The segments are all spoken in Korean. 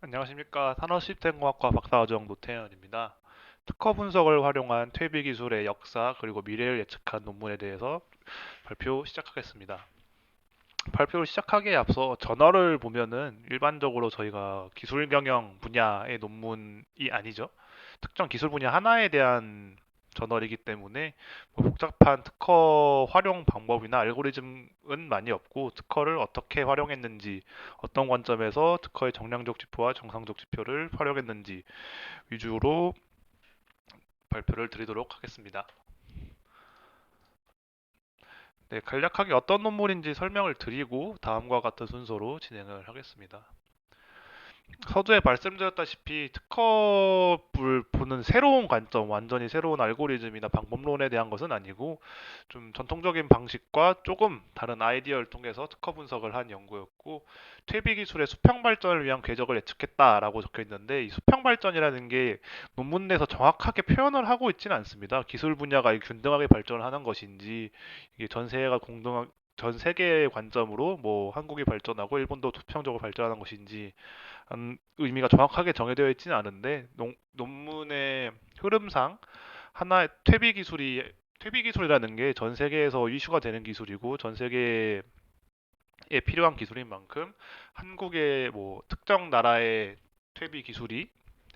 안녕하십니까. 산업시스템공학과 박사과정 노태현입니다. 특허 분석을 활용한 퇴비 기술의 역사 그리고 미래를 예측한 논문에 대해서 발표 시작하겠습니다. 발표를 시작하기에 앞서 저널을 보면은 일반적으로 저희가 기술 경영 분야의 논문이 아니죠. 특정 기술 분야 하나에 대한 저널이기 때문에 뭐 복잡한 특허 활용 방법이나 알고리즘은 많이 없고 특허를 어떻게 활용했는지, 어떤 관점에서 특허의 정량적 지표와 정상적 지표를 활용했는지 위주로 발표를 드리도록 하겠습니다. 네, 간략하게 어떤 논문인지 설명을 드리고 다음과 같은 순서로 진행을 하겠습니다. 서두에 말씀드렸다시피 특허를 보는 새로운 관점, 완전히 새로운 알고리즘이나 방법론에 대한 것은 아니고 좀 전통적인 방식과 조금 다른 아이디어를 통해서 특허 분석을 한 연구였고 퇴비 기술의 수평 발전을 위한 궤적을 예측했다라고 적혀 있는데 이 수평 발전이라는 게 논문 내에서 정확하게 표현을 하고 있지는 않습니다. 기술 분야가 균등하게 발전을 하는 것인지 이게 전 세계가 공동 전 세계의 관점으로 뭐 한국이 발전하고 일본도 수평적으로 발전하는 것인지 의미가 정확하게 정해되어 있지는 않은데 논문의 흐름상 하나의 퇴비 기술이라는 게 전 세계에서 이슈가 되는 기술이고 전 세계에 필요한 기술인 만큼 한국의 뭐 특정 나라의 퇴비 기술이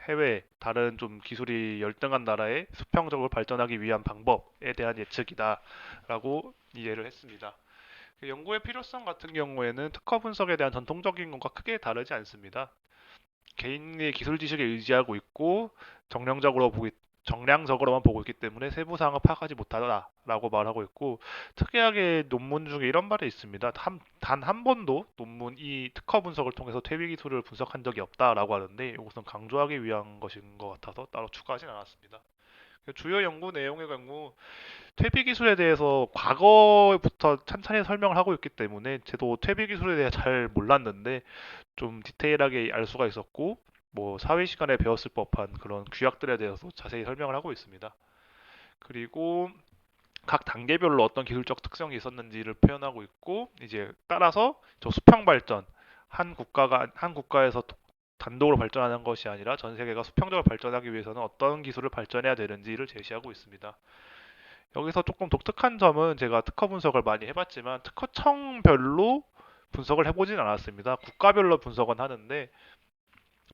해외 다른 좀 기술이 열등한 나라에 수평적으로 발전하기 위한 방법에 대한 예측이다라고 이해를 했습니다. 그 연구의 필요성 같은 경우에는 특허 분석에 대한 전통적인 것과 크게 다르지 않습니다. 개인의 기술 지식에 의지하고 있고 정량적으로 보기 정량적으로만 보고 있기 때문에 세부 사항을 파악하지 못하다라고 말하고 있고 특이하게 논문 중에 이런 말이 있습니다. 단 한 번도 논문 이 특허 분석을 통해서 퇴비 기술을 분석한 적이 없다라고 하는데 이것은 강조하기 위한 것인 것 같아서 따로 추가하진 않았습니다. 주요 연구 내용의 경우 퇴비 기술에 대해서 과거부터 찬찬히 설명을 하고 있기 때문에 저도 퇴비 기술에 대해 잘 몰랐는데 좀 디테일하게 알 수가 있었고 뭐 사회 시간에 배웠을 법한 그런 규약들에 대해서 자세히 설명을 하고 있습니다. 그리고 각 단계별로 어떤 기술적 특성이 있었는지를 표현하고 있고 이제 따라서 저 수평 발전 한 국가에서 단독으로 발전하는 것이 아니라 전 세계가 수평적으로 발전하기 위해서는 어떤 기술을 발전해야 되는지를 제시하고 있습니다. 여기서 조금 독특한 점은 제가 특허 분석을 많이 해봤지만 특허청별로 분석을 해보진 않았습니다. 국가별로 분석은 하는데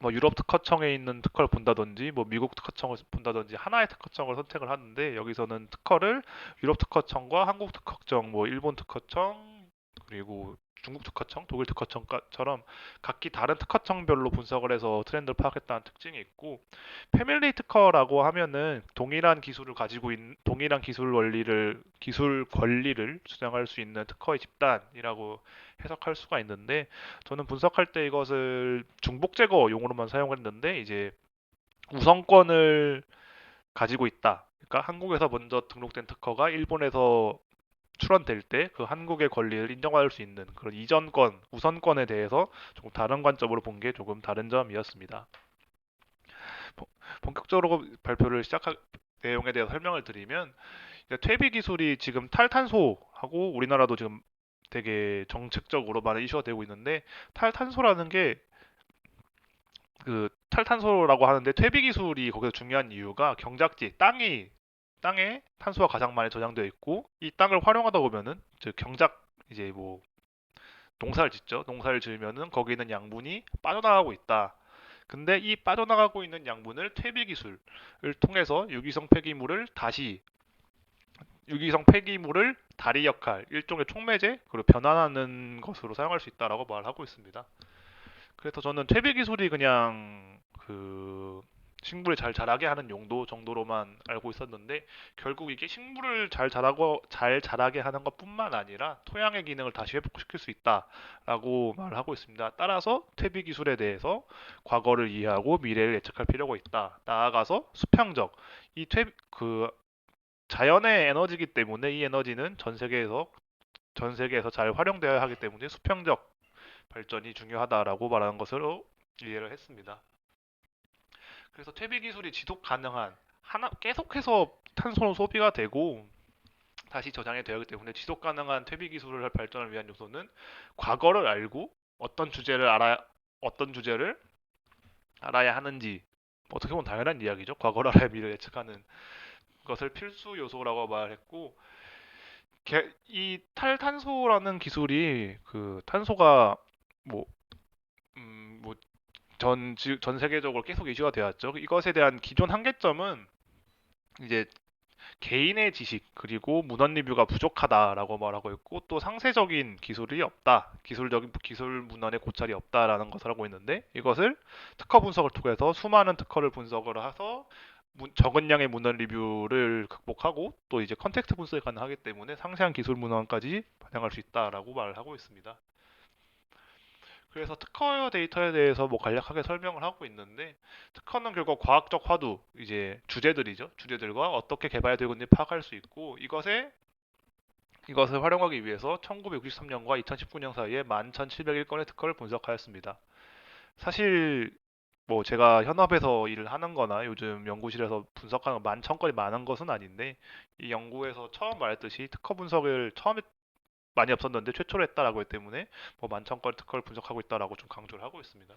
뭐 유럽 특허청에 있는 특허를 본다든지 뭐 미국 특허청을 본다든지 하나의 특허청을 선택을 하는데 여기서는 특허를 유럽 특허청과 한국 특허청, 뭐 일본 특허청 그리고 중국 특허청, 독일 특허청처럼 각기 다른 특허청별로 분석을 해서 트렌드를 파악했다는 특징이 있고 패밀리 특허라고 하면은 동일한 기술 권리를 주장할 수 있는 특허의 집단이라고 해석할 수가 있는데 저는 분석할 때 이것을 중복 제거 용어로만 사용했는데 이제 우선권을 가지고 있다. 그러니까 한국에서 먼저 등록된 특허가 일본에서 출원될 때 그 한국의 권리를 인정받을 수 있는 그런 이전권, 우선권에 대해서 조금 다른 관점으로 본 게 조금 다른 점이었습니다. 본격적으로 발표를 시작할 내용에 대해서 설명을 드리면 퇴비 기술이 지금 탈탄소하고 우리나라도 지금 되게 정책적으로 많은 이슈가 되고 있는데 탈탄소라는 게 그 탈탄소라고 하는데 퇴비 기술이 거기서 중요한 이유가 경작지 땅에 탄소가 가장 많이 저장되어 있고 이 땅을 활용하다 보면은 즉 경작 이제 뭐 농사를 짓죠. 농사를 지으면은 거기 있는 양분이 빠져나가고 있다. 근데 이 빠져나가고 있는 양분을 퇴비 기술을 통해서 유기성 폐기물을 다리 역할, 일종의 촉매제, 그리고 변환하는 것으로 사용할 수 있다라고 말하고 있습니다. 그래서 저는 퇴비 기술이 그냥 그 식물을 잘 자라게 하는 용도 정도로만 알고 있었는데 결국 이게 식물을 잘 자라게 하는 것뿐만 아니라 토양의 기능을 다시 회복시킬 수 있다라고 말하고 있습니다. 따라서 퇴비 기술에 대해서 과거를 이해하고 미래를 예측할 필요가 있다. 나아가서 수평적 그 자연의 에너지이기 때문에 이 에너지는 전 세계에서 잘 활용되어야 하기 때문에 수평적 발전이 중요하다라고 말하는 것으로 이해를 했습니다. 그래서 퇴비 기술이 지속 가능한 계속해서 탄소 소비가 되고 다시 저장이 되기 때문에 지속 가능한 퇴비 기술을 할 발전을 위한 요소는 과거를 알고 어떤 주제를 알아야 하는지, 어떻게 보면 당연한 이야기죠. 과거를 알아야 미래를 예측하는 것을 필수 요소라고 말했고, 이 탈탄소라는 기술이 그 탄소가 뭐, 뭐 전 세계적으로 계속 이슈가 되었죠. 이것에 대한 기존 한계점은 이제 개인의 지식 그리고 문헌 리뷰가 부족하다라고 말하고 있고, 또 상세적인 기술이 없다, 기술적인 기술 문헌의 고찰이 없다라는 것을 하고 있는데, 이것을 특허 분석을 통해서 수많은 특허를 분석을 해서 적은 양의 문헌 리뷰를 극복하고, 또 이제 컨텍스트 분석이 가능하기 때문에 상세한 기술 문헌까지 반영할 수 있다라고 말을 하고 있습니다. 그래서 특허 데이터에 대해서 뭐 간략하게 설명을 하고 있는데, 특허는 결국 과학적 화두, 이제 주제들이죠. 주제들과 어떻게 개발되고 있는지 파악할 수 있고, 이것을 활용하기 위해서 1963년과 2019년 사이에 11,701건의 특허를 분석하였습니다. 사실 뭐 제가 현업에서 일을 하는 거나 요즘 연구실에서 분석하는 11,000건이 많은 것은 아닌데, 이 연구에서 처음 말했듯이 특허 분석을 처음에 많이 없었는데 최초로 했다라고 했기 때문에 뭐 11,000건 특허를 분석하고 있다라고 좀 강조를 하고 있습니다.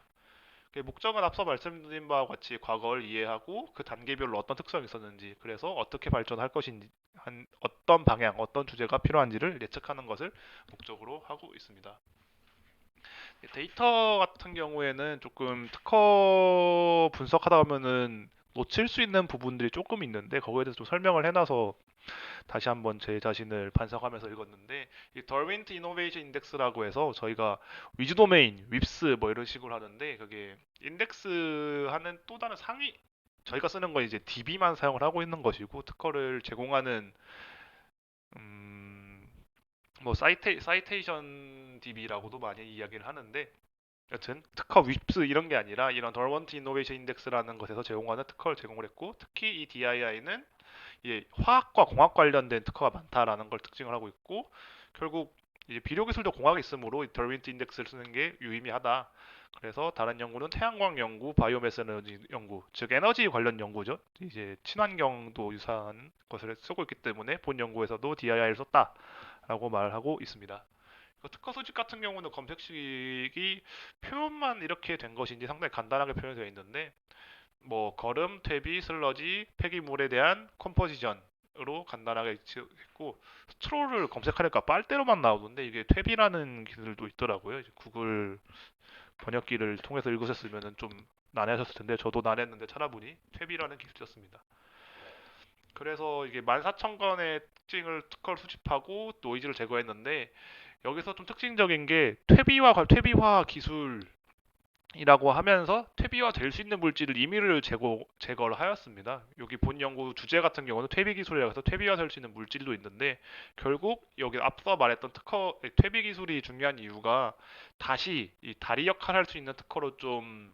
목적은 앞서 말씀드린 바와 같이 과거를 이해하고 그 단계별로 어떤 특성이 있었는지, 그래서 어떻게 발전할 것인지, 어떤 방향, 어떤 주제가 필요한지를 예측하는 것을 목적으로 하고 있습니다. 데이터 같은 경우에는 조금 특허 분석하다 보면은 놓칠 수 있는 부분들이 조금 있는데, 거기에 대해서 좀 설명을 해놔서 다시 한번 제 자신을 반성하면서 읽었는데, 이 더윈트 이노베이션 인덱스라고 해서 저희가 위즈 도메인, 윕스 뭐 이런 식으로 하는데, 그게 인덱스 하는 또 다른 상위, 저희가 쓰는 건 이제 DB만 사용을 하고 있는 것이고, 특허를 제공하는 음, 뭐 사이테이션 DB라고도 많이 이야기를 하는데, 여튼 특허 윕스 이런 게 아니라 이런 더먼트 이노베이션 인덱스라는 것에서 제공하는 특허를 제공을 했고, 특히 이 DII는 화학과 공학 관련된 특허가 많다라는 걸 특징을 하고 있고, 결국 이제 비료기술도 공학이 있으므로 더윈트 인덱스를 쓰는 게 유의미하다. 그래서 다른 연구는 태양광 연구, 바이오매스 에너지 연구, 즉 에너지 관련 연구죠. 이제 친환경도 유사한 것을 쓰고 있기 때문에 본 연구에서도 DII를 썼다라고 말하고 있습니다. 특허 수집 같은 경우는 검색식이 표현만 이렇게 된 것인지 상당히 간단하게 표현되어 있는데, 뭐 거름, 퇴비, 슬러지, 폐기물에 대한 컴포지션으로 간단하게 했고, 스트로를 검색하니까 빨대로만 나오는데 이게 퇴비라는 기술도 있더라고요. 이제 구글 번역기를 통해서 읽으셨으면 좀 난해하셨을 텐데, 저도 난했는데 찾아보니 퇴비라는 기술이었습니다. 그래서 이게 14,000건의 특허를 수집하고 노이즈를 제거했는데, 여기서 좀 특징적인 게 퇴비화 기술 이라고 하면서 퇴비화 될 수 있는 물질을 임의를 제거를 하였습니다. 여기 본 연구 주제 같은 경우는 퇴비 기술이라고 해서 퇴비화 될 수 있는 물질도 있는데, 결국 여기 앞서 말했던 퇴비 기술이 중요한 이유가 다시 이 다리 역할을 할 수 있는 특허로 좀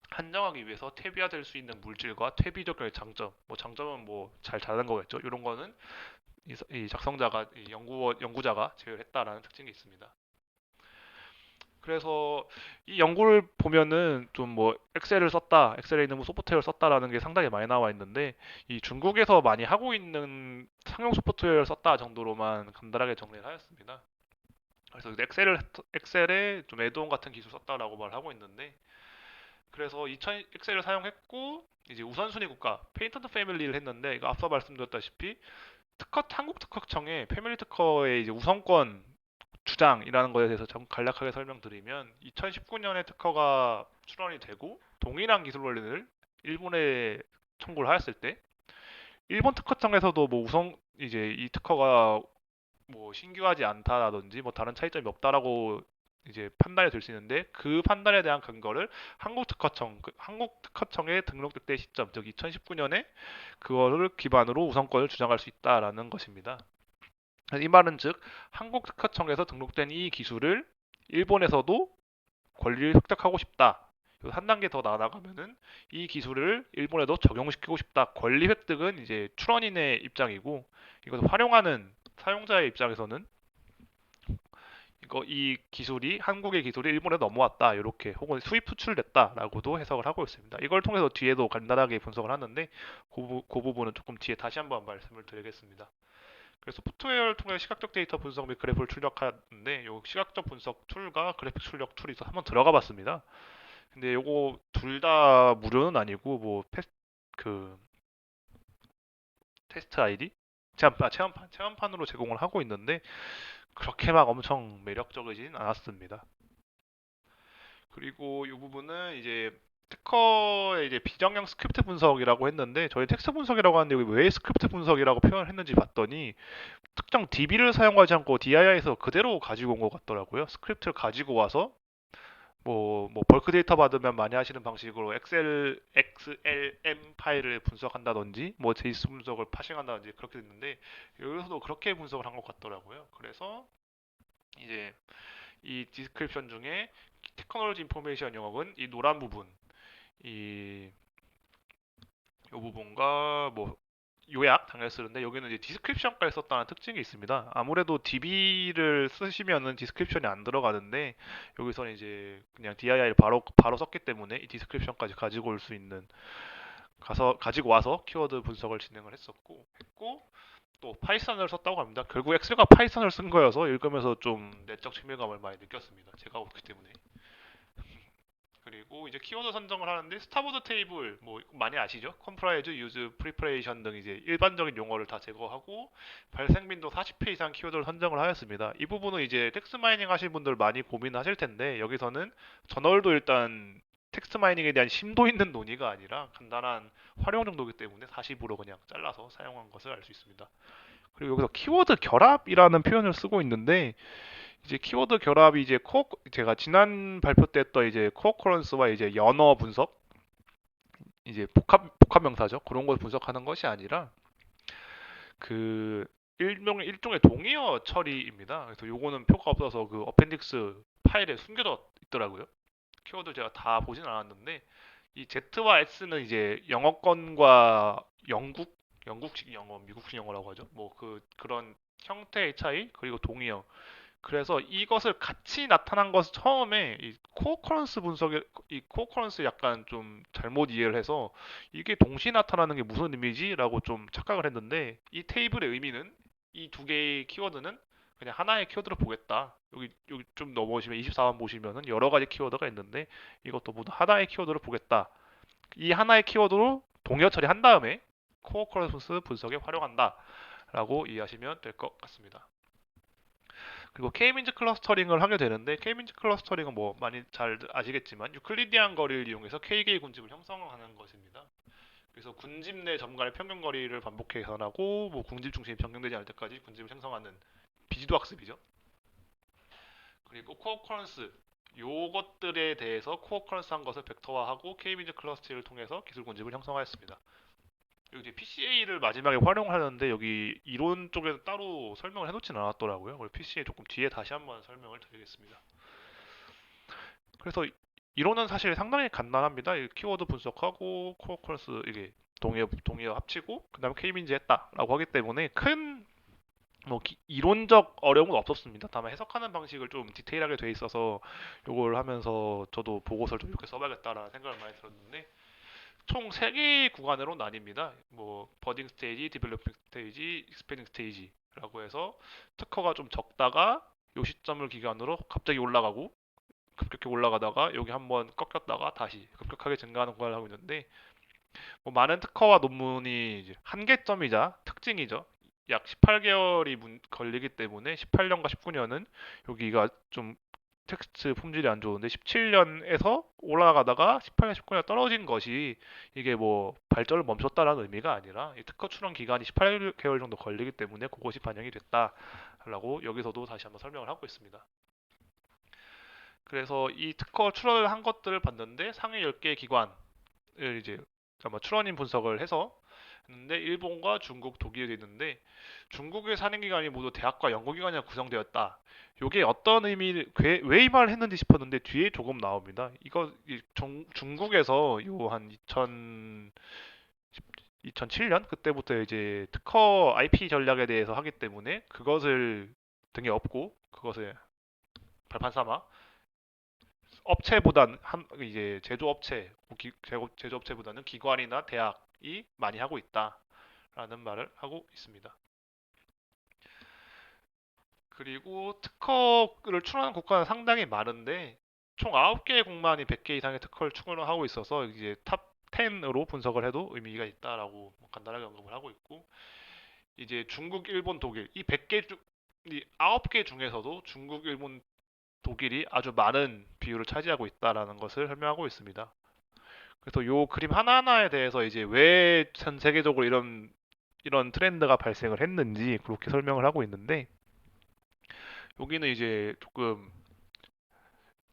한정하기 위해서 퇴비화 될 수 있는 물질과 퇴비 적용의 장점, 뭐 장점은 뭐 잘 자는 거겠죠. 이런 거는 이 작성자가, 연구자가 제외를 했다라는 특징이 있습니다. 그래서 이 연구를 보면은 좀 뭐 엑셀을 썼다, 엑셀에 있는 뭐 소프트웨어를 썼다라는 게 상당히 많이 나와 있는데, 이 중국에서 많이 하고 있는 상용 소프트웨어를 썼다 정도로만 간단하게 정리를 하였습니다. 그래서 엑셀에 좀 애드온 같은 기술 썼다라고 말하고 있는데, 그래서 2000 엑셀을 사용했고, 이제 우선순위 국가 페이턴트 패밀리를 했는데, 이거 앞서 말씀드렸다시피 한국 특허청에 패밀리 특허의 이제 우선권 주장이라는 것에 대해서 좀 간략하게 설명드리면, 2019년에 특허가 출원이 되고 동일한 기술 원리를 일본에 청구를 하였을 때, 일본 특허청에서도 뭐 우선 이제 이 특허가 뭐 신규하지 않다라든지 뭐 다른 차이점이 없다라고 이제 판단이 될 수 있는데, 그 판단에 대한 근거를 한국 특허청에 등록될 때 시점, 즉 2019년에 그거를 기반으로 우선권을 주장할 수 있다라는 것입니다. 이 말은 즉, 한국 특허청에서 등록된 이 기술을 일본에서도 권리를 획득하고 싶다. 한 단계 더 나아가면은 이 기술을 일본에도 적용시키고 싶다. 권리 획득은 이제 출원인의 입장이고, 이것을 활용하는 사용자의 입장에서는 이 기술이, 한국의 기술이 일본에 넘어왔다, 이렇게, 혹은 수입 수출됐다라고도 해석을 하고 있습니다. 이걸 통해서 뒤에도 간단하게 분석을 하는데, 그 부분은 조금 뒤에 다시 한번 말씀을 드리겠습니다. 그래서 소프트웨어를 통해 시각적 데이터 분석 및 그래프를 출력하는데, 이 시각적 분석 툴과 그래픽 출력 툴이 있어서 한번 들어가 봤습니다. 근데 요거 둘 다 무료는 아니고 뭐 그 테스트 아이디 체험판으로 제공을 하고 있는데 그렇게 막 엄청 매력적이진 않았습니다. 그리고 이 부분은 이제 특허의 이제 비정형 스크립트 분석이라고 했는데 저희 텍스트 분석이라고 하는데 여기 왜 스크립트 분석이라고 표현을 했는지 봤더니 특정 DB를 사용하지 않고 DII에서 그대로 가지고 온 것 같더라고요. 스크립트를 가지고 와서 뭐 벌크 데이터 받으면 많이 하시는 방식으로 XLM 파일을 분석한다든지 뭐 제이스 분석을 파싱한다든지 그렇게 됐는데 여기서도 그렇게 분석을 한 것 같더라고요. 그래서 이제 이 디스크립션 중에 테크놀로지 인포메이션 영역은 이 노란 부분 이 부분과 뭐 요약 당연히 쓰는데 여기는 이제 디스크립션까지 썼다는 특징이 있습니다. 아무래도 DB를 쓰시면은 디스크립션이 안 들어가는데 여기서는 이제 그냥 DII를 바로 썼기 때문에 이 디스크립션까지 가지고 올 수 있는 가지고 와서 키워드 분석을 진행을 했고 또 파이썬을 썼다고 합니다. 결국 엑셀과 파이썬을 쓴 거여서 읽으면서 좀 내적 친밀감을 많이 느꼈습니다. 제가 그렇기 때문에. 그리고 이제 키워드 선정을 하는데 스타보드 테이블 뭐 많이 아시죠? 컴프라이즈, 유즈, 프리퍼레이션 등 이제 일반적인 용어를 다 제거하고 발생 빈도 40회 이상 키워드를 선정을 하였습니다. 이 부분은 이제 텍스트 마이닝 하실 분들 많이 고민하실 텐데 여기서는 저널도 일단 텍스트 마이닝에 대한 심도 있는 논의가 아니라 간단한 활용 정도이기 때문에 40으로 그냥 잘라서 사용한 것을 알 수 있습니다. 그리고 여기서 키워드 결합이라는 표현을 쓰고 있는데 이제 키워드 결합이 이제 제가 지난 발표 때 했던 이제 코어커런스와 이제 연어 분석 이제 복합 명사죠. 그런 걸 분석하는 것이 아니라 그 일종의 동의어 처리입니다. 그래서 요거는 표가 없어서 그 어펜딕스 파일에 숨겨져 있더라고요. 키워드 제가 다 보진 않았는데 이 Z와 S는 이제 영어권과 영국식 영어, 미국식 영어라고 하죠. 뭐 그런 형태의 차이 그리고 동의어 그래서 이것을 같이 나타난 것을 처음에 이 코어커런스 분석에 이 코어커런스 약간 좀 잘못 이해를 해서 이게 동시에 나타나는 게 무슨 의미지라고 좀 착각을 했는데 이 테이블의 의미는 이 두 개의 키워드는 그냥 하나의 키워드를 보겠다. 여기 좀 넘어오시면 24번 보시면은 여러 가지 키워드가 있는데 이것도 모두 하나의 키워드를 보겠다. 이 하나의 키워드로 동의어 처리한 다음에 코어커런스 분석에 활용한다라고 이해하시면 될 것 같습니다. 그리고 K-민즈 클러스터링을 하게 되는데 K-민즈 클러스터링은 뭐 많이 잘 아시겠지만 유클리디안 거리를 이용해서 K-개의 군집을 형성하는 것입니다. 그래서 군집 내 점 간의 평균 거리를 반복 계산하고 뭐 군집 중심이 변경되지 않을 때까지 군집을 형성하는 비지도 학습이죠. 그리고 코어커런스 요것들에 대해서 코어커런스 한 것을 벡터화하고 K-민즈 클러스터링을 통해서 기술 군집을 형성하였습니다. 여기 PCA를 마지막에 활용하는데 여기 이론 쪽에는 따로 설명을 해놓지는 않았더라고요. 그래서 PCA 조금 뒤에 다시 한번 설명을 드리겠습니다. 그래서 이론은 사실 상당히 간단합니다. 키워드 분석하고 코어커런스 이게 동의어 합치고 그다음에 K-민즈 했다라고 하기 때문에 큰 뭐 이론적 어려움은 없었습니다. 다만 해석하는 방식을 좀 디테일하게 돼 있어서 이걸 하면서 저도 보고서를 좀 이렇게 써봐야겠다라는 생각을 많이 들었는데 총 3개의 구간으로 나뉩니다. 뭐 버딩 스테이지, 디벨로핑 스테이지, 익스패딩 스테이지라고 해서 특허가 좀 적다가 요 시점을 기간으로 갑자기 올라가고 급격히 올라가다가 여기 한번 꺾였다가 다시 급격하게 증가하는 구간을 하고 있는데 뭐 많은 특허와 논문이 이제 한계점이자 특징이죠. 약 18개월이 걸리기 때문에 18년과 19년은 여기가 좀 텍스트 품질이 안 좋은데 17년에서 올라가다가 18년, 19년 떨어진 것이 이게 뭐 발전을 멈췄다라는 의미가 아니라 이 특허 출원 기간이 18개월 정도 걸리기 때문에 그것이 반영이 됐다라고 여기서도 다시 한번 설명을 하고 있습니다. 그래서 이 특허 출원을 한 것들을 봤는데 상위 10개 기관을 이제 아마 출원인 분석을 해서 했는데 일본과 중국, 독일이 있는데 중국의 산행기관이 모두 대학과 연구기관이 구성되었다. 이게 어떤 왜 이 말을 했는지 싶었는데 뒤에 조금 나옵니다. 이거 중국에서 요 한 2007년 그때부터 이제 특허 IP 전략에 대해서 하기 때문에 그것을 등에 업고 그것을 발판 삼아 업체보단 이제 제조업체보다는 기관이나 대학이 많이 하고 있다라는 말을 하고 있습니다. 그리고 특허를 출원하는 국가는 상당히 많은데 총 9개의 국만이 100개 이상의 특허를 추구하고 있어서 이제 탑 10으로 분석을 해도 의미가 있다라고 간단하게 언급을 하고 있고, 이제 중국, 일본, 독일 이 100개 중, 이 9개 중에서도 중국, 일본, 독일이 아주 많은 비율을 차지하고 있다라는 것을 설명하고 있습니다. 그래서 요 그림 하나하나에 대해서 이제 왜 전 세계적으로 이런 트렌드가 발생을 했는지 그렇게 설명을 하고 있는데, 여기는 이제 조금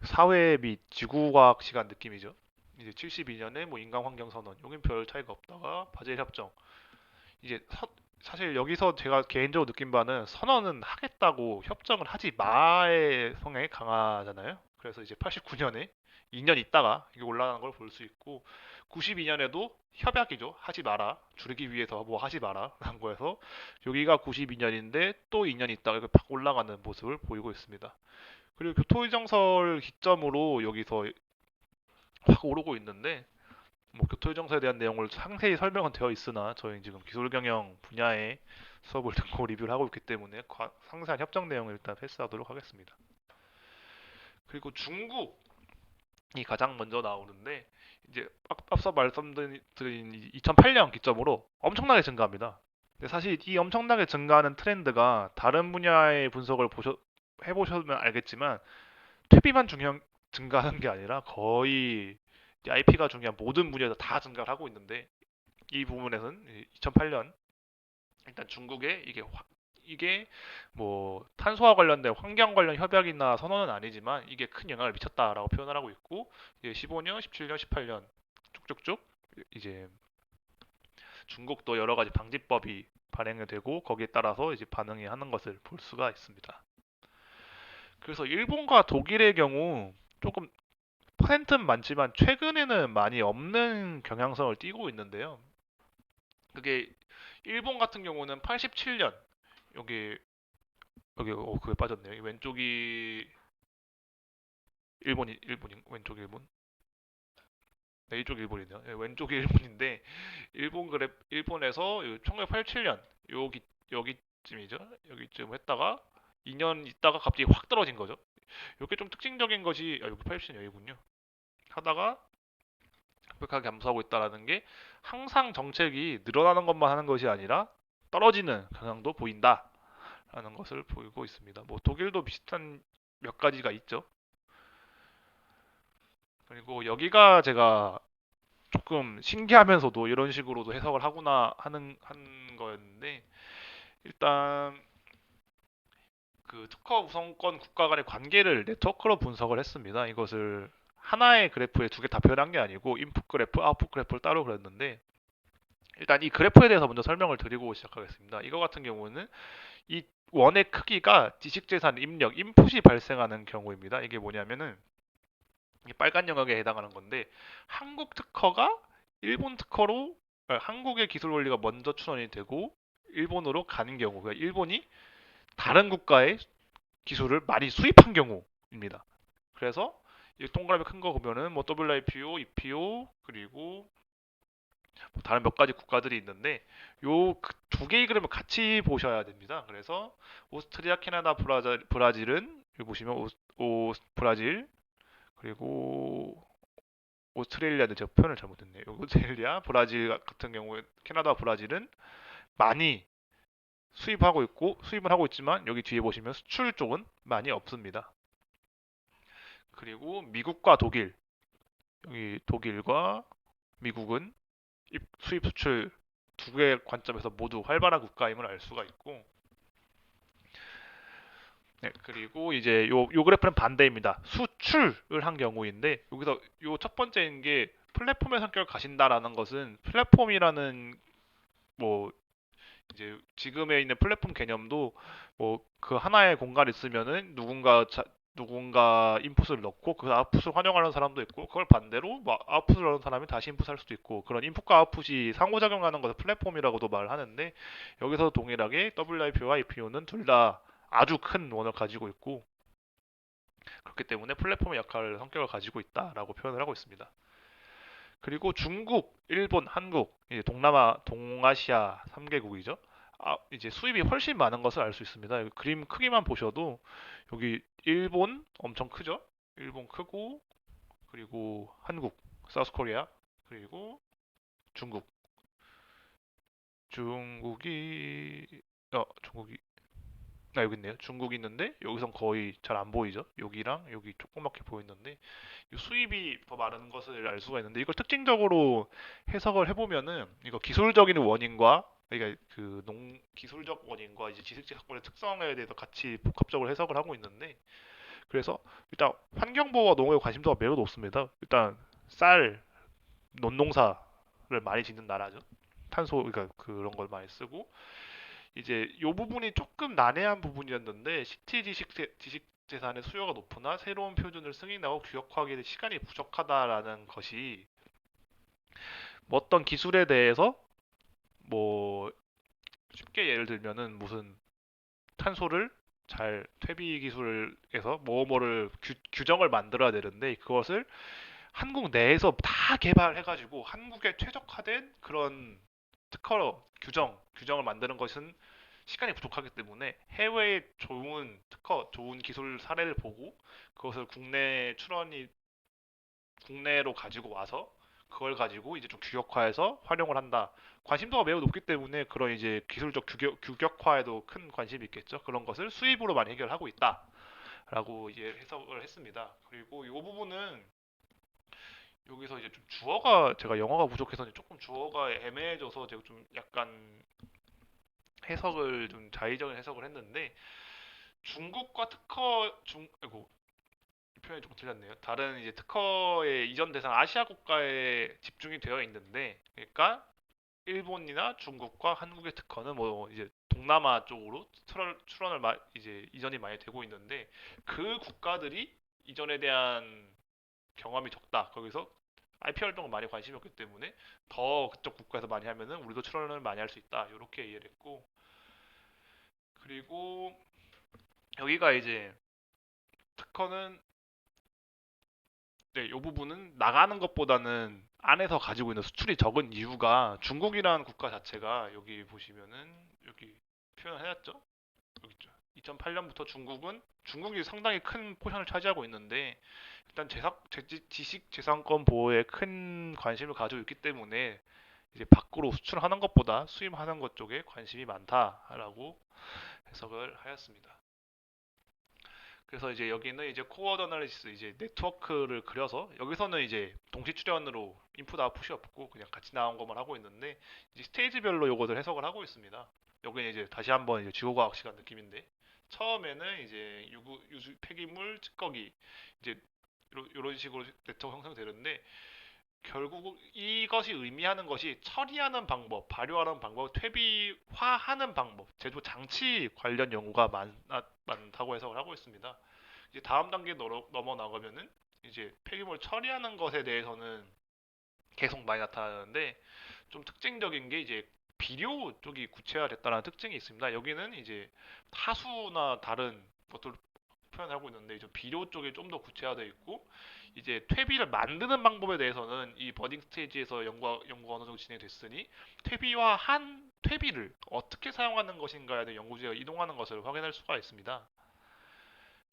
사회 및 지구과학 시간 느낌이죠. 이제 72년에 뭐 인간환경선언, 여긴 별 차이가 없다가 바젤 협정. 이제 사실 여기서 제가 개인적으로 느낀 바는 선언은 하겠다고 협정을 하지 마의 성향이 강하잖아요. 그래서 이제 89년에 2년 있다가 이게 올라가는 걸 볼 수 있고, 92년에도 협약이죠. 하지 마라. 줄이기 위해서 뭐 하지 마라. 라는 거여서 여기가 92년인데 또 2년 있다가 이렇게 팍 올라가는 모습을 보이고 있습니다. 그리고 교토의정설 기점으로 여기서 확 오르고 있는데, 뭐 교토의정서에 대한 내용을 상세히 설명은 되어 있으나 저희 지금 기술경영 분야의 수업을 듣고 리뷰를 하고 있기 때문에 상세한 협정 내용을 일단 패스하도록 하겠습니다. 그리고 중국이 가장 먼저 나오는데, 이제 앞서 말씀드린 2008년 기점으로 엄청나게 증가합니다. 근데 사실 이 엄청나게 증가하는 트렌드가 다른 분야의 분석을 해보시면 알겠지만, 퇴비만 증가하는 게 아니라 거의 IP가 중요한 모든 분야에서 다 증가를 하고 있는데, 이 부분에서는 2008년 일단 중국에 이게 뭐 탄소와 관련된 환경 관련 협약이나 선언은 아니지만 이게 큰 영향을 미쳤다라고 표현을 하고 있고, 이제 15년, 17년, 18년 쭉쭉쭉 이제 중국도 여러 가지 방지법이 발행이 되고 거기에 따라서 이제 반응이 하는 것을 볼 수가 있습니다. 그래서 일본과 독일의 경우 조금 퍼센트는 많지만 최근에는 많이 없는 경향성을 띠고 있는데요. 그게 일본 같은 경우는 87년, 여기 그게 빠졌네요. 왼쪽이 왼쪽 일본. 네, 이쪽 일본이네요. 네, 왼쪽이 일본인데 일본에서 1987년 여기쯤이죠. 여기쯤 했다가 2년 있다가 갑자기 확 떨어진 거죠. 이게 좀 특징적인 것이, 여기 87년 여기군요. 하다가 급격하게 감소하고 있다라는 게, 항상 정책이 늘어나는 것만 하는 것이 아니라 떨어지는 경향도 보인다라는 것을 보이고 있습니다. 뭐 독일도 비슷한 몇 가지가 있죠. 그리고 여기가 제가 조금 신기하면서도 이런 식으로도 해석을 하구나 하는 거였는데, 일단 그 특허 우선권 국가 간의 관계를 네트워크로 분석을 했습니다. 이것을 하나의 그래프에 두 개 다 표현한 게 아니고 인풋 그래프, 아웃풋 그래프를 따로 그렸는데, 일단 이 그래프에 대해서 먼저 설명을 드리고 시작하겠습니다. 이거 같은 경우는 이 원의 크기가 지식재산 입력, 인풋이 발생하는 경우입니다. 이게 뭐냐면은 이게 빨간 영역에 해당하는 건데, 한국 특허가 일본 특허로, 한국의 기술 원리가 먼저 추론이 되고 일본으로 가는 경우, 그러니까 일본이 다른 국가의 기술을 많이 수입한 경우입니다. 그래서 이 동그라미 큰 거 보면은 뭐 WIPO, EPO, 그리고 뭐 다른 몇 가지 국가들이 있는데, 요 두 개의 그림을 같이 보셔야 됩니다. 그래서 오스트리아, 캐나다, 브라질은 여기 보시면 브라질, 그리고 오스트레일리아는 제가 표현을 잘못했네요. 오스트레일리아, 브라질 같은 경우에, 캐나다, 브라질은 많이 수입하고 있고 수입은 하고 있지만 여기 뒤에 보시면 수출 쪽은 많이 없습니다. 그리고 미국과 독일, 여기 독일과 미국은 수입 수출 두 개의 관점에서 모두 활발한 국가임을 알 수가 있고, 네, 그리고 이제 요 그래프는 반대입니다. 수출을 한 경우인데, 여기서 요 첫 번째인 게 플랫폼의 성격을 가진다라는 것은, 플랫폼이라는 뭐 이제 지금에 있는 플랫폼 개념도 뭐 그 하나의 공간이 있으면은 누군가 인풋을 넣고 그 아웃풋을 활용하는 사람도 있고, 그걸 반대로 뭐 아웃풋을 넣는 사람이 다시 인풋할 수도 있고, 그런 인풋과 아웃풋이 상호작용하는 것을 플랫폼이라고도 말을 하는데, 여기서 동일하게 WIPO와 EPO는 둘 다 아주 큰 원을 가지고 있고, 그렇기 때문에 플랫폼의 역할을 성격을 가지고 있다라고 표현을 하고 있습니다. 그리고 중국, 일본, 한국, 이제 동아시아 3개국이죠. 이제 수입이 훨씬 많은 것을 알 수 있습니다. 여기 그림 크기만 보셔도 여기 일본 엄청 크죠? 일본 크고, 그리고 한국, 사우스 코리아, 그리고 중국. 중국이, 중국이, 여기 있네요. 중국이 있는데, 여기선 거의 잘 안 보이죠? 여기랑 여기 조그맣게 보이는데, 이 수입이 더 많은 것을 알 수가 있는데, 이걸 특징적으로 해석을 해보면은, 이거 기술적인 원인과, 그러니까 그 기술적 원인과 이제 지식재 사건의 특성에 대해서 같이 복합적으로 해석을 하고 있는데, 그래서 일단 환경보호와 농업에 관심도가 매우 높습니다. 일단 쌀, 논농사를 많이 짓는 나라죠. 탄소, 그러니까 그런 걸 많이 쓰고, 이제 이 부분이 조금 난해한 부분이었는데 시티 지식 재산의 수요가 높으나 새로운 표준을 승인하고 규격화하기에 시간이 부족하다라는 것이 뭐 어떤 기술에 대해서 뭐 쉽게 예를 들면은 무슨 탄소를 잘 퇴비 기술에서 뭐뭐를 규정을 만들어야 되는데 그것을 한국 내에서 다 개발해가지고 한국에 최적화된 그런 특허 규정을 만드는 것은 시간이 부족하기 때문에 해외의 좋은 특허, 좋은 기술 사례를 보고 그것을 국내로 가지고 와서 그걸 가지고 이제 좀 규격화해서 활용을 한다. 관심도가 매우 높기 때문에 그런 이제 기술적 규격화에도 큰 관심이 있겠죠. 그런 것을 수입으로 많이 해결하고 있다라고 이제 해석을 했습니다. 그리고 이 부분은 여기서 이제 좀 주어가 제가 영어가 부족해서 이제 조금 주어가 애매해져서 제가 좀 약간 해석을 좀 자의적인 해석을 했는데 중국과 아이고 이 표현이 조금 틀렸네요. 다른 이제 특허의 이전 대상 아시아 국가에 집중이 되어 있는데 그러니까 일본이나 중국과 한국의 특허는 뭐 이제 동남아 쪽으로 이제 이전이 많이 되고 있는데 그 국가들이 이전에 대한 경험이 적다. 거기서 IP 활동을 많이 관심이 없기 때문에 더 그쪽 국가에서 많이 하면은 우리도 출원을 많이 할 수 있다. 이렇게 이해를 했고 그리고 여기가 이제 특허는 네, 이 부분은 나가는 것보다는 안에서 가지고 있는 수출이 적은 이유가 중국이라는 국가 자체가 여기 보시면은 여기 표현을 해놨죠? 여기 있죠. 2008년부터 중국이 상당히 큰 포션을 차지하고 있는데 일단 지식 재산권 보호에 큰 관심을 가지고 있기 때문에 이제 밖으로 수출하는 것보다 수입하는 것 쪽에 관심이 많다라고 해석을 하였습니다. 그래서 이제 여기는 이제 코어 어널리시스 이제 네트워크를 그려서 여기서는 이제 동시 출연으로 인풋 아웃풋이 없고 그냥 같이 나온 것만 하고 있는데 이제 스테이지별로 요것을 해석을 하고 있습니다. 여기는 이제 다시 한번 이제 지구과학 시간 느낌인데 처음에는 이제 유수 폐기물 찌꺼기 이제 이런 식으로 네트워크 형성되는데 결국 이것이 의미하는 것이 처리하는 방법, 발효하는 방법, 퇴비화하는 방법, 제조 장치 관련 연구가 많다고 해석을 하고 있습니다. 이제 다음 단계 넘어 나가면은 이제 폐기물 처리하는 것에 대해서는 계속 많이 나타나는데 좀 특징적인 게 이제 비료 쪽이 구체화됐다는 특징이 있습니다. 여기는 이제 하수나 다른 것들 표현하고 있는데 좀 비료 쪽이 좀 더 구체화되어 있고 이제 퇴비를 만드는 방법에 대해서는 이 버딩 스테이지에서 연구가 어느 정도 진행됐으니 퇴비화한 퇴비를 어떻게 사용하는 것인가에 대한 연구 주제가 이동하는 것을 확인할 수가 있습니다.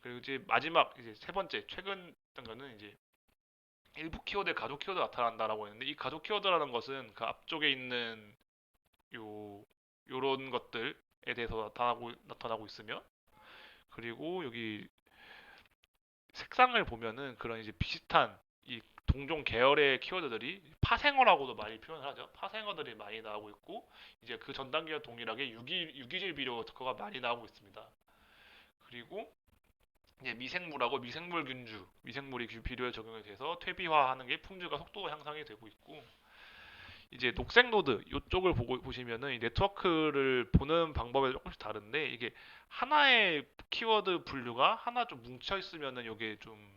그리고 이제 마지막 이제 세 번째 최근 어떤 거는 이제 일부 키워드에 가족 키워드 나타난다라고 했는데 이 가족 키워드라는 것은 그 앞쪽에 있는 요 요런 것들에 대해서 나타나고 있으며 그리고 여기 색상을 보면은 그런 이제 비슷한 이 동종 계열의 키워드들이 파생어라고도 많이 표현을 하죠. 파생어들이 많이 나오고 있고 이제 그 전 단계와 동일하게 유기질 비료 특허가 많이 나오고 있습니다. 그리고 이제 미생물하고 미생물이 비료에 적용이 돼서 퇴비화하는 게 품질과 속도가 향상이 되고 있고 이제 녹색 노드 이쪽을 보시면은 이 네트워크를 보는 방법이 조금씩 다른데 이게 하나의 키워드 분류가 하나 좀 뭉쳐 있으면은 이게 좀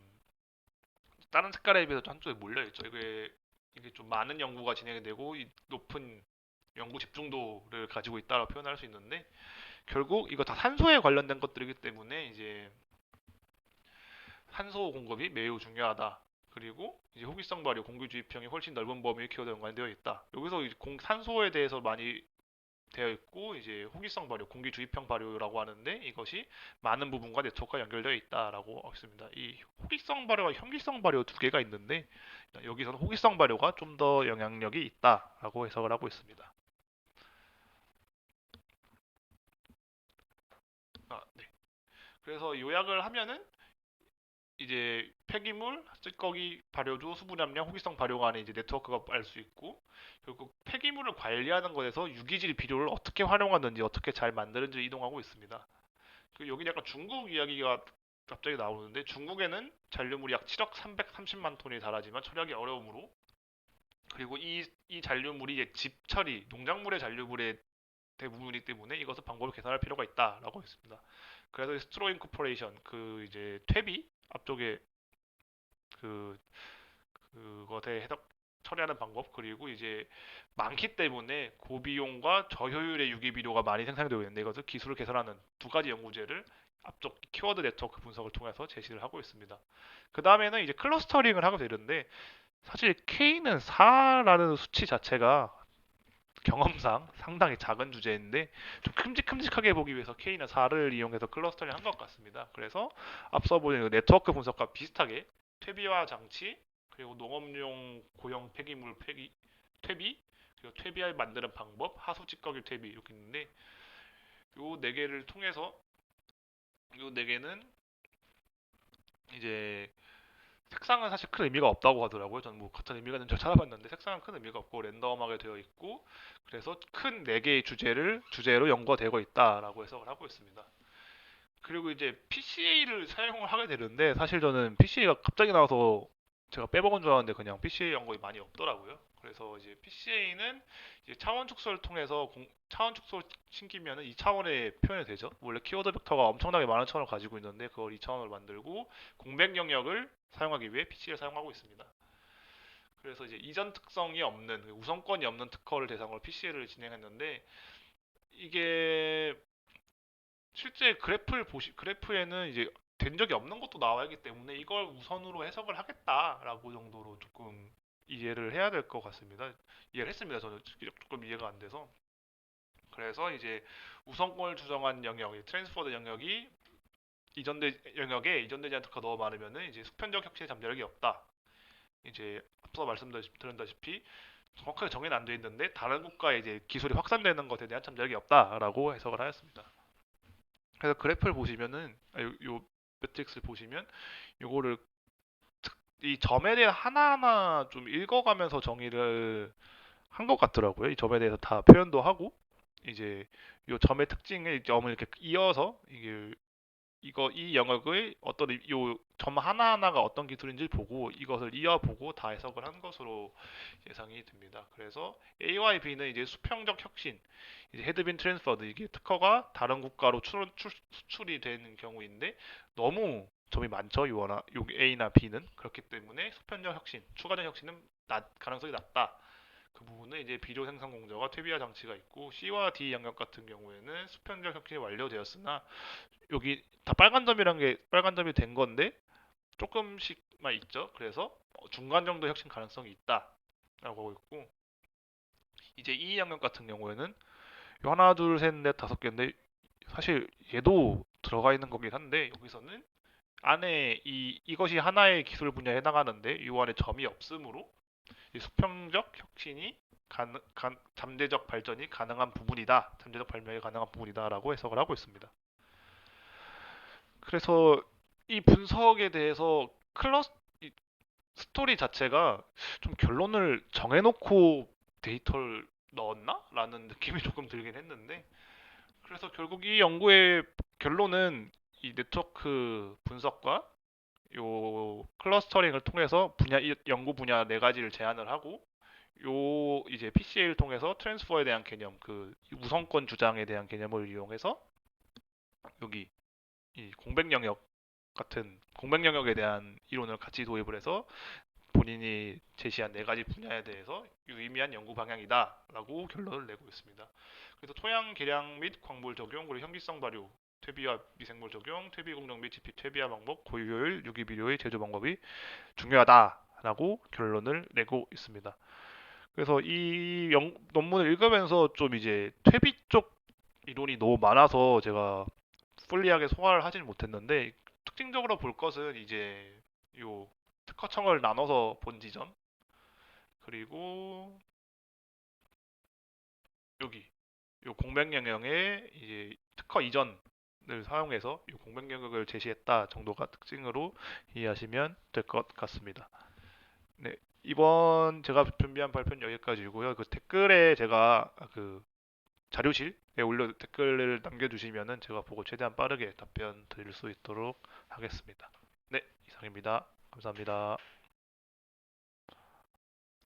다른 색깔에 비해서 한쪽에 몰려 있죠. 이게 좀 많은 연구가 진행이 되고 이 높은 연구 집중도를 가지고 있다고 표현할 수 있는데 결국 이거 다 산소에 관련된 것들이기 때문에 이제 산소 공급이 매우 중요하다. 그리고 이제 호기성 발휘, 공기 주입형이 훨씬 넓은 범위의 키워드 연관되어 있다. 여기서 이제 산소에 대해서 많이 되어 있고 이제 호기성 발효, 공기 주입형 발효라고 하는데 이것이 많은 부분과 네트워크가 연결되어 있다라고 했습니다. 이 호기성 발효와 현기성 발효 두 개가 있는데 여기서는 호기성 발효가 좀 더 영향력이 있다라고 해석을 하고 있습니다. 네. 그래서 요약을 하면은 이제 폐기물, 찌꺼기 발효조, 수분 함량, 호기성 발효 간에 이제 네트워크가 알 수 있고 결국 폐기물을 관리하는 것에서 유기질 비료를 어떻게 활용하는지 어떻게 잘 만드는지 이동하고 있습니다. 여기 약간 중국 이야기가 갑자기 나오는데 중국에는 잔류물이 약 7억 330만 톤이 달하지만 처리하기 어려우므로 그리고 이 잔류물이 이제 집 처리, 농작물의 잔류물의 대부분이기 때문에 이것은 방법을 개선할 필요가 있다라고 했습니다. 그래서 스트로 인코퍼레이션 그 이제 퇴비 앞쪽에 그 그것에 해석 처리하는 방법 그리고 이제 많기 때문에 고비용과 저효율의 유기비료가 많이 생산되고 있는데 이것을 기술을 개선하는 두 가지 연구제를 앞쪽 키워드 네트워크 분석을 통해서 제시를 하고 있습니다. 그 다음에는 이제 클러스터링을 하게 되는데 사실 K는 4라는 수치 자체가 경험상 상당히 작은 주제인데 좀 큼직큼직하게 보기 위해서 K는 4를 이용해서 클러스터링 한 것 같습니다. 그래서 앞서 보신 그 네트워크 분석과 비슷하게 퇴비화 장치 그리고 농업용 고형 폐기물 퇴비 그리고 퇴비를 만드는 방법 하수 찌꺼기 퇴비 이렇게 있는데 요 네 개를 통해서 요 네 개는 이제 색상은 사실 큰 의미가 없다고 하더라고요. 저는 뭐 같은 의미가 있는지 찾아봤는데 색상은 큰 의미가 없고 랜덤하게 되어 있고 그래서 큰 네 개의 주제로 연구가 되고 있다라고 해석을 하고 있습니다. 그리고 이제 PCA를 사용을 하게 되는데 사실 저는 PCA가 갑자기 나와서 제가 빼먹은 줄 알았는데 그냥 PCA 연구가 많이 없더라고요. 그래서 이제 PCA는 이제 차원 축소를 통해서 차원 축소 신기면은 2차원의 표현이 되죠. 원래 키워드 벡터가 엄청나게 많은 차원을 가지고 있는데 그걸 2차원으로 만들고 공백 영역을 사용하기 위해 PCA를 사용하고 있습니다. 그래서 이제 이전 특성이 없는 우선권이 없는 특허를 대상으로 PCA를 진행했는데 이게 실제 그래프에는 이제 된 적이 없는 것도 나와 있기 때문에 이걸 우선으로 해석을 하겠다라고 정도로 조금 이해를 해야 될 것 같습니다. 이해를 했습니다. 저는 조금 이해가 안 돼서. 그래서 이제 우선권을 주장한 영역, 트랜스퍼드 영역이 영역에 이전되지 않은 특허가 너무 많으면은 이제 수평적 혁신의 잠재력이 없다. 이제 앞서 말씀드렸다시피 정확하게 정의는 안 돼 있는데 다른 국가에 이제 기술이 확산되는 것에 대한 잠재력이 없다라고 해석을 하였습니다. 그래서 그래프를 보시면은 요 매트릭스를 보시면 요거를 이 점에 대해 하나하나 좀 읽어가면서 정의를 한 것 같더라고요. 이 점에 대해서 다 표현도 하고 이제 요 점의 특징을 점을 이렇게 이어서 이 영역의 어떤 요 점 하나하나가 어떤 기술인지 보고 이것을 이어보고 다 해석을 한 것으로 예상이 됩니다. 그래서 A와 B는 이제 수평적 혁신, 이제 헤드빈 트랜스퍼드 이게 특허가 다른 국가로 수출이 되는 경우인데 너무 점이 많죠. 요 A나 B는 그렇기 때문에 수평적 혁신, 추가적 혁신은 가능성이 낮다. 그 부분은 이제 비료 생산 공정과 퇴비화 장치가 있고 C와 D 영역 같은 경우에는 수평적 혁신이 완료되었으나 여기 다 빨간 점이 된 건데 조금씩만 있죠. 그래서 중간 정도 혁신 가능성이 있다라고 하고 있고 이제 이 영역 같은 경우에는 요 하나 둘 셋 넷 다섯 개인데 사실 얘도 들어가 있는 거긴 한데 여기서는 안에 이것이 하나의 기술 분야에 해당하는데 이 안에 점이 없으므로 이 수평적 혁신이 잠재적 발전이 가능한 부분이다. 잠재적 발명이 가능한 부분이다라고 해석을 하고 있습니다. 그래서 이 분석에 대해서 스토리 자체가 좀 결론을 정해놓고 데이터를 넣었나? 라는 느낌이 조금 들긴 했는데 그래서 결국 이 연구의 결론은 이 네트워크 분석과 요 클러스터링을 통해서 이 연구 분야 네 가지를 제안을 하고 요 이제 PCA를 통해서 트랜스퍼에 대한 개념, 그 우선권 주장에 대한 개념을 이용해서 여기 이 공백 영역 같은 공백 영역에 대한 이론을 같이 도입을 해서 본인이 제시한 네 가지 분야에 대해서 유의미한 연구 방향이다라고 결론을 내고 있습니다. 그래서 토양 개량 및 광물 적용, 그리고 현기성 발효, 퇴비와 미생물 적용, 퇴비 공정 및 지피 퇴비화 방법, 고효율 유기비료의 제조 방법이 중요하다라고 결론을 내고 있습니다. 그래서 이 논문을 읽으면서 좀 이제 퇴비 쪽 이론이 너무 많아서 제가 풀리하게 소화를 하진 못했는데, 특징적으로 볼 것은 이제 요 특허청을 나눠서 본 지점, 그리고 여기 요 공백 영역의 이제 특허 이전을 사용해서 요 공백 영역을 제시했다 정도가 특징으로 이해하시면 될 것 같습니다. 네, 이번 제가 준비한 발표는 여기까지고요. 그 댓글에 제가 그 자료실에 올려 댓글을 남겨주시면은 제가 보고 최대한 빠르게 답변 드릴 수 있도록 하겠습니다. 네, 이상입니다. 감사합니다.